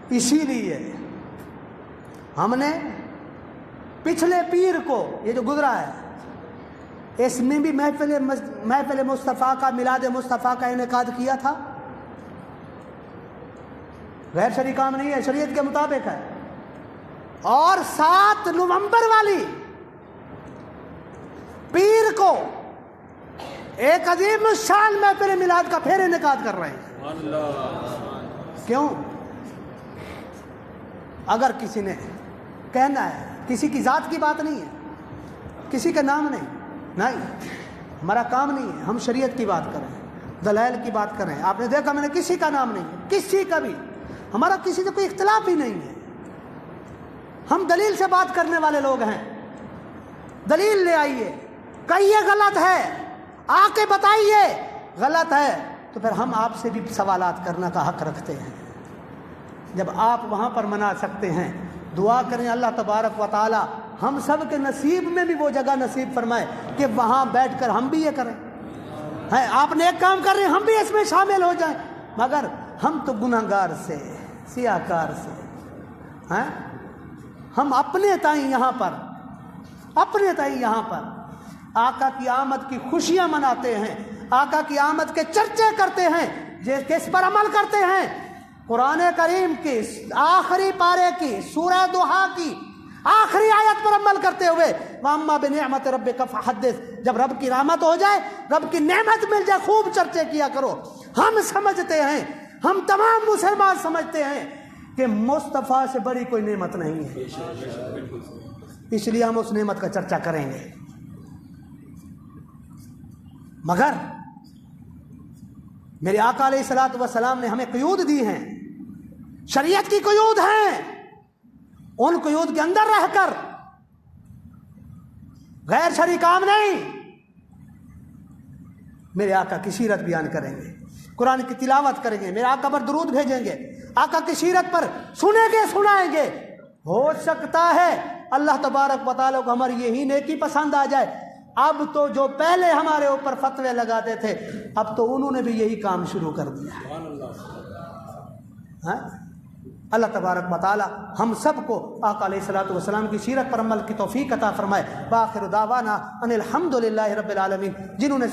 اسی لیے ہم نے پچھلے پیر کو یہ جو گزرا ہے اس میں بھی محفل مصطفیٰ کا میلاد مصطفیٰ کا انعقاد کیا تھا. غیر شرعی کام نہیں ہے، شریعت کے مطابق ہے. اور 7 نومبر والی پیر کو ایک عظیم الشان محفل میلاد کا پھر انعقاد کر رہے ہیں. کیوں؟ اگر کسی نے کہنا ہے، کسی کی ذات کی بات نہیں ہے، کسی کا نام نہیں، ہمارا کام نہیں ہے. ہم شریعت کی بات کریں، دلائل کی بات کریں. آپ نے دیکھا میں نے کسی کا نام نہیں ہے، کسی کا بھی، ہمارا کسی سے کوئی اختلاف ہی نہیں ہے. ہم دلیل سے بات کرنے والے لوگ ہیں. دلیل لے آئیے، کہیے غلط ہے، آ کے بتائیے غلط ہے، تو پھر ہم آپ سے بھی سوالات کرنے کا حق رکھتے ہیں. جب آپ وہاں پر منا سکتے ہیں، دعا کریں اللہ تبارک و تعالی ہم سب کے نصیب میں بھی وہ جگہ نصیب فرمائے کہ وہاں بیٹھ کر ہم بھی یہ کریں. آپ نیک کام کر رہے ہیں، ہم بھی اس میں شامل ہو جائیں. مگر ہم تو گناہگار سے، سیاہکار سے، ہم اپنے تائیں یہاں پر آقا کی آمد کی خوشیاں مناتے ہیں، آقا کی آمد کے چرچے کرتے ہیں، کس پر عمل کرتے ہیں؟ قرآن کریم کی آخری پارے کی سورہ دوحہ کی آخری آیت پر عمل کرتے ہوئے وَأَمَّا بِنِعْمَةِ رَبِّكَ فَحَدِّثْ. جب رب کی رحمت ہو جائے، رب کی نعمت مل جائے، خوب چرچے کیا کرو. ہم سمجھتے ہیں، ہم تمام مسلمان سمجھتے ہیں کہ مصطفیٰ سے بڑی کوئی نعمت نہیں ہے، اس لیے ہم اس نعمت کا چرچا کریں گے. مگر میرے آقا علیہ الصلوۃ والسلام نے ہمیں قیود دی ہیں، شریعت کی قیود ہیں. ان قیود کے اندر رہ کر غیر شرعی کام نہیں. میرے آقا کی سیرت بیان کریں گے، قرآن کی تلاوت کریں گے، میرے آقا پر درود بھیجیں گے، آقا کی سیرت پر سنیں گے، سنائیں گے. ہو سکتا ہے اللہ تبارک و تعالیٰ کو ہماری یہی نیکی پسند آ جائے. اب تو جو پہلے ہمارے اوپر فتوے لگاتے تھے، اب تو انہوں نے بھی یہی کام شروع کر دیا. اللہ تبارک و تعالی ہم سب کو آقا علیہ الصلوۃ والسلام کی سیرت پر عمل کی توفیق عطا فرمائے. وآخر دعوانا ان الحمد للہ رب العالمین. جنہوں نے